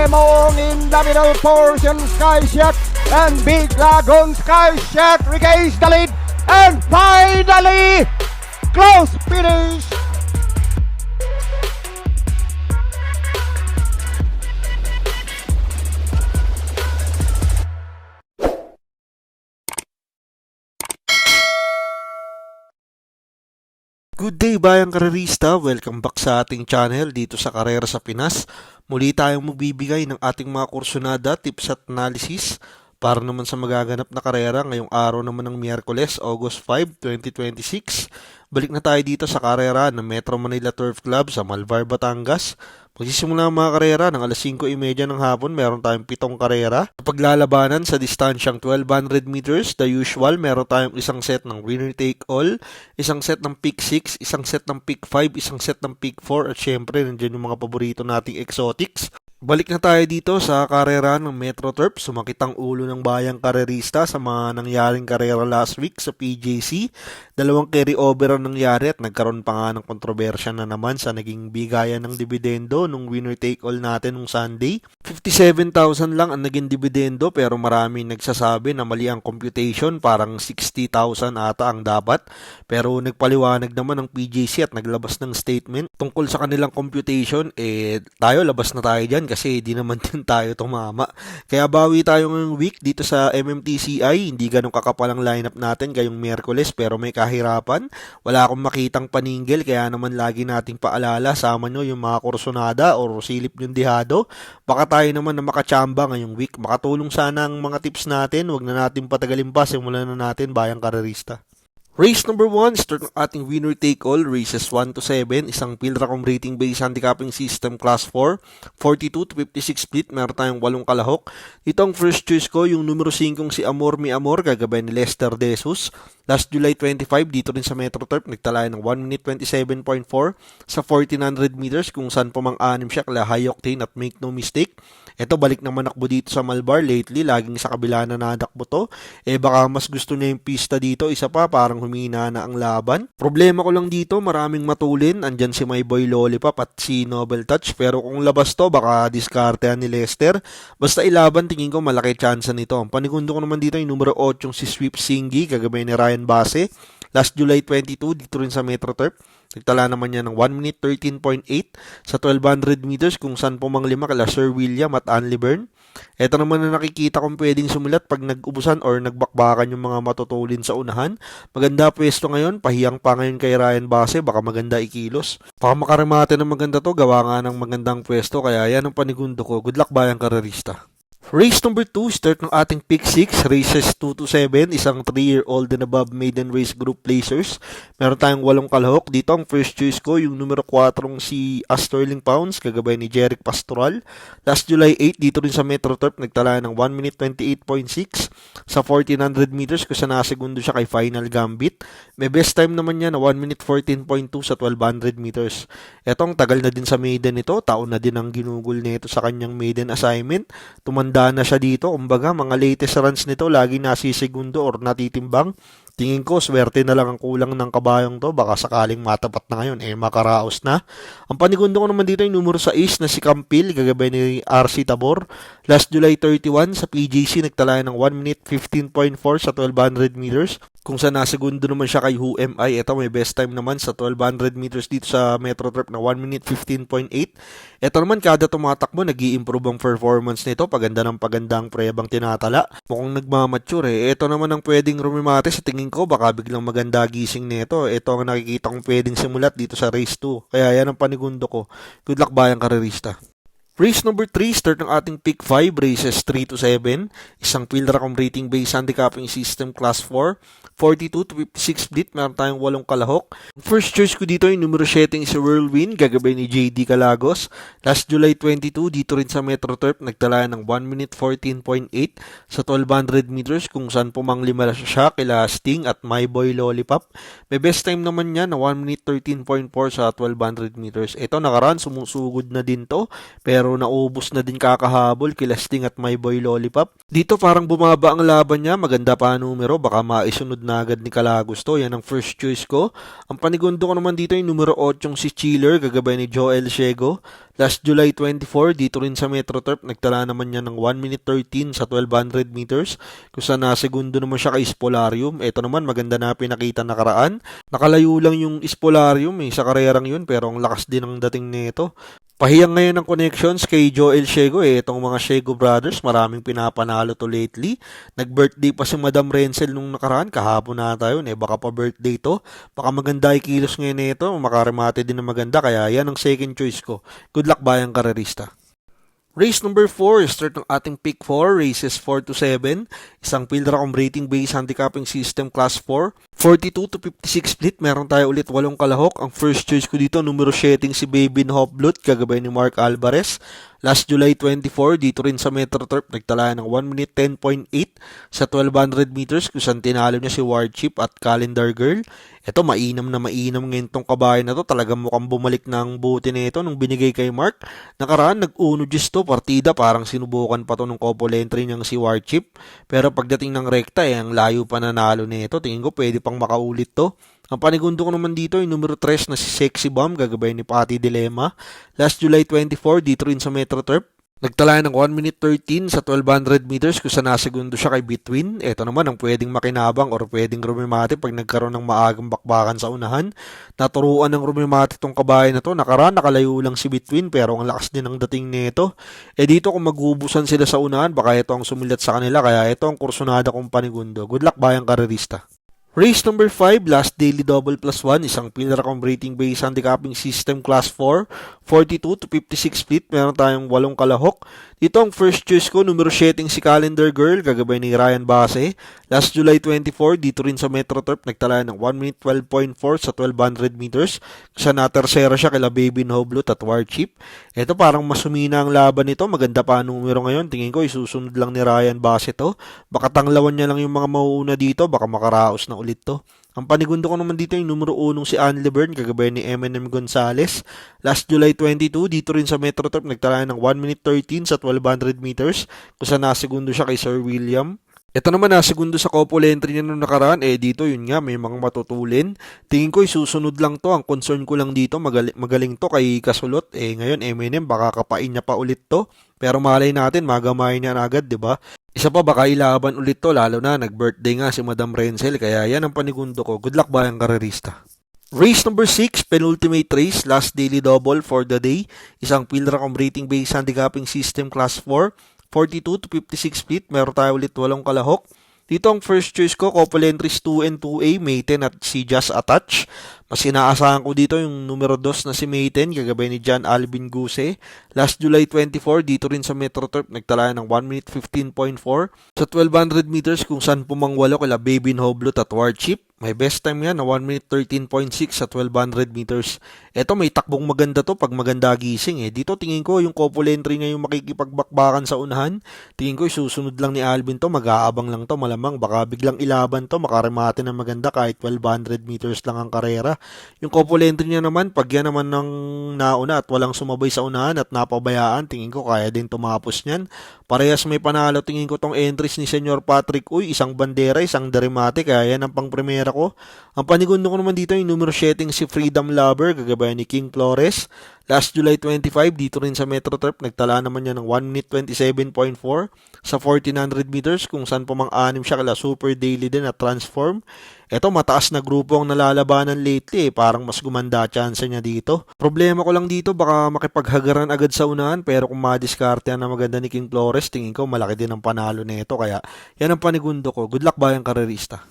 Lemon in the middle portion, Skyshack and Big Lagoon. Skyshack regains the lead and finally close finish. Good day bayang karerista, welcome back sa ating channel dito sa Karera sa Pinas. Muli tayong magbibigay ng ating mga kursunada, tips at analysis para naman sa magaganap na karera ngayong araw naman ng Miyerkules, August 5, 2026. Balik na tayo dito sa karera ng Metro Manila Turf Club sa Malvar, Batangas. Magsisimula ang mga karera ng alas 5:30 ng hapon, meron tayong 7 karera. Paglalabanan sa distansyang 1200 meters, the usual, meron tayong isang set ng winner take all, isang set ng pick 6, isang set ng pick 5, isang set ng pick 4, at syempre nandiyan yung mga paborito nating exotics. Balik na tayo dito sa karera ng Metro Turf. Sumakit ang ulo ng bayang karerista sa mga nangyaring karera last week sa PJC. Dalawang carry over ang nangyari at nagkaroon pa nga ng kontrobersya na naman sa naging bigayan ng dividendo nung winner take all natin nung Sunday. 57,000 lang ang naging dividendo pero marami nagsasabi na mali ang computation, parang 60,000 ata ang dapat. Pero nagpaliwanag naman ng PJC at naglabas ng statement tungkol sa kanilang computation. Tayo labas na tayo dyan kasi di naman din tayo tumama. Kaya bawi tayo ngayong week dito sa MMTCI. Hindi ganun kakapal ang lineup natin ngayong Miyerkules pero may kahirapan. Wala akong makitang paninggil kaya naman lagi nating paalala, sama nyo yung mga kursonada o silip yung dihado. Baka tayo naman na makachamba ngayong week. Makatulong sana ang mga tips natin. Huwag na natin patagalin pa. Simulan na natin bayang karerista. Race number 1, start ng ating winner take all, races 1 to 7, isang Pilracom rating based handicapping system class 4, 42 to 56 split, meron tayong 8 kalahok. Dito ang first choice ko, yung numero 5 si Amor Mi Amor, gagabay ni Lester De Jesus. Last July 25, dito rin sa Metro Turf, nagtala ng 1 minute 27.4 sa 1400 meters kung saan pamang-anim siya kala high octane at make no mistake. Ito, balik na manakbo dito sa Malvar lately, laging sa kabila na nadakbo to. Baka mas gusto niya yung pista dito, isa pa, parang humina na ang laban. Problema ko lang dito, maraming matulin, andyan si My Boy Lollipop at si Noble Touch, pero kung labas to, baka diskartehan ni Lester. Basta ilaban, tingin ko malaki chance nito. Ang panigundo ko naman dito yung numero 8, si Sweep Singi, gagabay ni Ryan Base. Last July 22, dito rin sa Metro Turf. Nagtala naman niya ng 1 minute 13.8 sa 1200 meters kung saan pumanglima kala Sir William at Anli Byrne. Ito naman na nakikita kong pwedeng sumulat pag nag-ubusan or nagbakbakan yung mga matutulin sa unahan. Maganda pwesto ngayon, pahiyang pa ngayon kay Ryan Base, baka maganda ikilos. Baka makarimate ng maganda to, gawa nga ng magandang pwesto, kaya yan ang panigundo ko. Good luck bayang karerista. Race number 2, start ng ating pick 6, races 2 to 7, isang 3-year-old and above maiden race group placers. Meron tayong 8 kalahok. Dito ang first choice ko, yung numero 4 si Sterling Pounds, kagabay ni Jeric Pastoral. Last July 8, dito rin sa Metro Turf, nagtala ng 1 minute 28.6 sa 1400 meters kung saan nakasegundo siya kay Final Gambit. May best time naman niya na 1 minute 14.2 sa 1200 meters. Etong tagal na din sa maiden ito, taon na din ang ginugol nito sa kanyang maiden assignment. Tumanda na siya dito, kumbaga mga latest runs nito lagi nasisisegundo or natitimbang. Tingin ko swerte na lang ang kulang ng kabayong to, baka sakaling matapat na ngayon makaraos na. Ang panigundo ko naman dito yung numero 6 na si Campil, gagabay ni RC Tabor. Last July 31 sa PJC nagtala ng 1 minute 15.4 sa 1200 meters kung saan nasegundo naman siya kay Who Am I. Ito may best time naman sa 1200 meters dito sa Metro Turf na 1 minute 15.8. Ito naman kada tumatakbo nag-i-improve ang performance nito, paganda ng pagandang prebang tinatala. Mukhang nagmamature. Ito naman ang pwedeng rumimate sa tingin ko, baka biglang maganda gising nito. Ito ang nakikita kong pwedeng simulat dito sa race 2. Kaya yan ang panigundo ko. Good luck bayang karerista. Race number 3, start ng ating pick 5, races 3 to 7, isang Pilracom rating based handicapping system class 4, 42 to 56 split, meron tayong 8 kalahok. First choice ko dito yung numero 7 si Whirlwind, gagabay ni JD Calagos. Last July 22, dito rin sa Metro Turf, nagtala ng 1 minute 14.8 sa 1200 meters kung saan pumanglima siya kila Sting at My Boy Lollipop. May best time naman niya na 1 minute 13.4 sa 1200 meters. Ito nakaraan, sumusugod na din to, pero pero naubos na din kakahabol kila Sting at My Boy Lollipop. Dito parang bumaba ang laban niya, maganda pa ang numero, baka maisunod na agad ni Calagos to. Yan ang first choice ko. Ang panigundo ko naman dito yung numero 8 si Chiller, gagabay ni Joel Ciego. Last July 24, dito rin sa MetroTurf, nagtala naman niya ng 1 minute 13 sa 1200 meters. Kung saan segundo naman siya kay Spolarium. Ito naman, maganda na pinakita nakaraan. Nakalayo lang yung Spolarium sa karerang yun, pero ang lakas din ang dating nito. Pahiyang ngayon ng connections kay Joel Ciego itong mga Ciego brothers, maraming pinapanalo to lately. Nag-birthday pa si Madam Renzel nung nakaraan, kahapon na tayo, baka pa birthday to. Baka maganda ikilos ngayon nito, makarimate din na maganda, kaya yan ang second choice ko. Good luck bayang karerista. Race number 4, start ng ating pick 4, races 4 to 7, isang field rack rating based handicapping system class 4, 42 to 56 split, meron tayo ulit 8 kalahok. Ang first choice ko dito, numero 7 si Baby Hopblood, kagabay ni Mark Alvarez. Last July 24, dito rin sa MetroTurf, nagtala ng 1 minute 10.8 sa 1200 meters kung saan tinalo niya si Warchip at Calendar Girl. Ito, mainam na mainam ngayon tong kabayan na to. Talagang mukhang bumalik na ang buti nito nung binigay kay Mark. Nakaraan, nag-uno to partida. Parang sinubukan pa to nung couple entry niyang si Warchip. Pero pagdating ng rekta, ang layo pa nanalo nito. Tingin ko pwede pang makaulit to. Ang panigundo ko naman dito yung numero 3 na si Sexy Bomb, gagabay ni Patty Dilema. Last July 24, dito rin sa MetroTurf. Nagtala ng 1 minute 13 sa 1200 meters kung saan nasegundo siya kay Between. Ito naman ang pwedeng makinabang or pwedeng rumimate pag nagkaroon ng maagang bakbakan sa unahan. Naturuan ng rumimate itong kabayan na to. Nakaraan, nakalayo lang si Between pero ang lakas din ang dating nito. Dito kung magubusan sila sa unahan, baka ito ang sumilat sa kanila. Kaya ito ang kursunada kong panigundo. Good luck bayang karerista. Race number 5, last daily double plus 1, isang field rack rating based handicapping system class 4, 42 to 56 split, meron tayong 8 kalahok. Dito ang first choice ko, numero 7 si Calendar Girl, gagabay ni Ryan Base. Last July 24, dito rin sa MetroTurf, nagtala ng 1 minute 12.4 sa 1200 meters. Sa na-tersera siya kila Baby Hopblood at Warchip. Ito parang masumina ang laban nito, maganda pa ang numero ngayon. Tingin ko isusunod lang ni Ryan Base to. Baka tanglawan niya lang yung mga mauuna dito, baka makaraos na ulit to. Ang panigundo ko naman dito yung numero 1 si Ann Lebern, kagabay ni Eminem Gonzalez. Last July 22, dito rin sa MetroTurf, nagtala ng 1 minute 13 sa 1200 meters, kung saan nasegundo siya kay Sir William. Ito naman nasegundo sa couple entry niya nung nakaraan, dito yun nga, may mga matutulin. Tingin ko isusunod lang to, ang concern ko lang dito, magaling to kay Kasulot. Ngayon Eminem, baka kapain niya pa ulit to. Pero malay natin, magamayin niya na agad, di ba? Isa pa baka ilaban ulit to, lalo na nag-birthday nga si Madam Renzel, kaya yan ang panigundo ko. Good luck bayang karerista. Race number 6, penultimate race, last daily double for the day. Isang field rack rating based handicapping system class 4, 42 to 56 split, meron tayo ulit 8 kalahok. Dito ang first choice ko, couple entries 2 and 2A, Mayten at si Just Attach. Mas inaasahan ko dito yung numero 2 na si Mayten, kagabay ni John Alvin Guse. Last July 24, dito rin sa MetroTurf, nagtala ng 1 minute 15.4 sa 1200 meters kung saan pumangwalo kila Baby Hopblood at Warchip. May best time yan na 1 minute 13.6 sa 1200 meters. Eto may takbong maganda to pag maganda gising Dito tingin ko yung couple entry niya yung makikipagbakbakan sa unahan. Tingin ko susunod lang ni Alvin to, mag-aabang lang to malamang. Baka biglang ilaban to, makarimate na maganda kahit 1200 meters lang ang karera. Yung couple entry niya naman, pag yan naman ng nauna at walang sumabay sa unahan at napabayaan, tingin ko kaya din tumapos niyan. Parehas may panalo tingin ko tong entries ni Senyor Patrick. Isang bandera, isang darimate, kaya yan ang pang primera ko. Ang panigundo ko naman dito yung numero 7 si Freedom Lover, gagabay ni King Flores. Last July 25, dito rin sa MetroTurf, nagtala naman niya ng 1 minute 27.4 sa 1400 meters kung saan pumang-anim siya kala Super Daily din at Transform. Ito mataas na grupo ang nalalabanan lately parang mas gumanda chance niya dito. Problema ko lang dito, baka makipaghagaran agad sa unahan, pero kung madiskarte na maganda ni King Flores, tingin ko malaki din ang panalo nito, kaya yan ang panigundo ko. Good luck bayang karerista.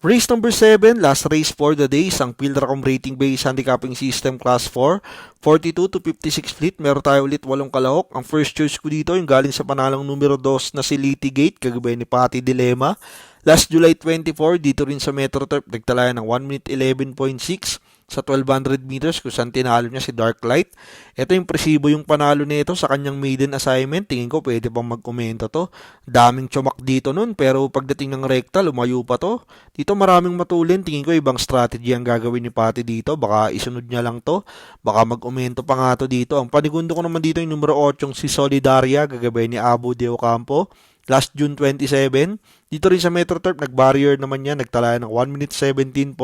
Race number 7, last race for the day, isang field rack rating based handicapping system class 4, 42 to 56 split, meron tayo ulit 8 kalahok. Ang first choice ko dito yung galing sa panalong numero 2 na si Litigate, kagabay ni Patty Dilema. Last July 24, dito rin sa MetroTurf, nagtala ng 1 minute 11.6 sa 1200 meters kung saan tinalo niya si Darklight. Ito impresibo yung panalo nito sa kanyang maiden assignment. Tingin ko pwede pang magkomento to. Daming tsumak dito nun pero pagdating ng rekta lumayo pa to. Dito maraming matulin. Tingin ko ibang strategy ang gagawin ni Patty dito. Baka isunod niya lang to. Baka magkomento pa nga to dito. Ang panigundo ko naman dito yung numero 8 si Solidaria gagabay ni Abu de Ocampo. Last June 27, dito rin sa MetroTurf, nag-barrier naman yan, nagtala ng 1 minute 17.6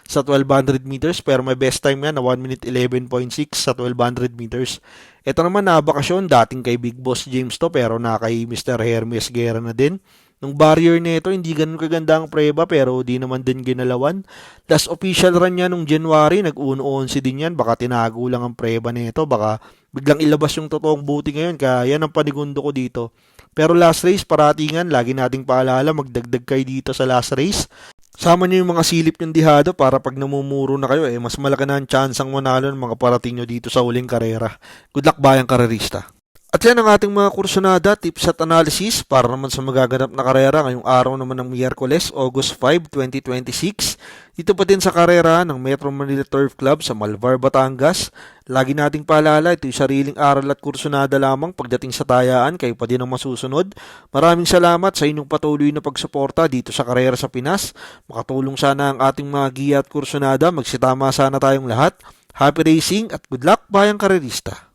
sa 1200 meters, pero may best time yan na 1 minute 11.6 sa 1200 meters. Ito naman na bakasyon, dating kay Big Boss James to, pero na kay Mr. Hermes Guerra na din. Nung barrier nito, hindi ganun kaganda ang preba, pero di naman din ginalawan. Last official run niya nung January, nag-1-11 din yan, baka tinago lang ang preba nito, baka biglang ilabas yung totoong buti ngayon, kaya yan ang panigundo ko dito. Pero last race, paratingan, lagi nating paalala, magdagdag kayo dito sa last race. Sama nyo yung mga silip yung dihado para pag namumuro na kayo, mas malaki na ang chance ang manalo ng mga parating nyo dito sa huling karera. Good luck bayang karerista! At yan ang ating mga kursunada, tips at analysis para naman sa magaganap na karera ngayong araw naman ng Miyerkules, August 5, 2026. Dito pa din sa karera ng Metro Manila Turf Club sa Malvar, Batangas. Lagi nating paalala, ito yung sariling aral at kursunada lamang pagdating sa tayaan, kayo pa din ang masusunod. Maraming salamat sa inyong patuloy na pagsuporta dito sa karera sa Pinas. Makatulong sana ang ating mga giya at kursunada, magsitama sana tayong lahat. Happy racing at good luck bayang karerista!